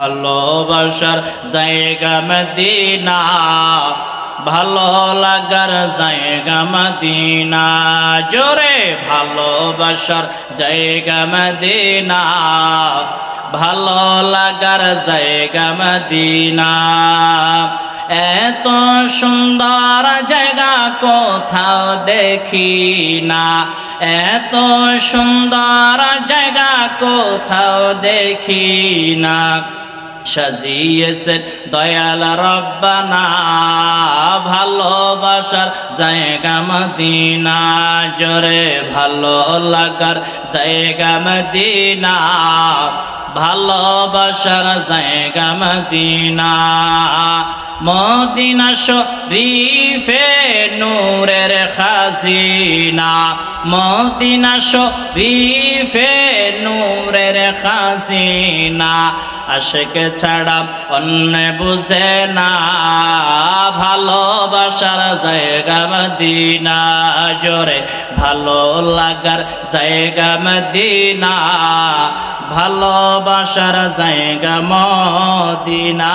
ভালোবাসার জায়গা মদিনা, ভালো লাগার জায়গা মদিনা, জোরে ভালোবাসার জায়গা মদিনা, ভালো লাগার জায়গা মদিনা। এত সুন্দর জায়গা কোথাও দেখি না, এত সুন্দর জায়গা কোথাও দেখি না। সাজিয়েছেন দয়াল রব্বানা, ভালোবাসার জায়গা মদিনা, জোরে ভালো লাগার জায়গা মদিনা, ভালোবাসার জায়গা মদিনা। মদিনা শরীফে নূরের খাজিনা, মদিনা শরীফে নূরের খাজিনা, আশিক ছাড়া অন্য বুঝে না, ভালোবাসার জায়গা মদিনা, জোরে ভালো লাগার জায়গা মদিনা, ভালোবাসার জায়গা মদিনা।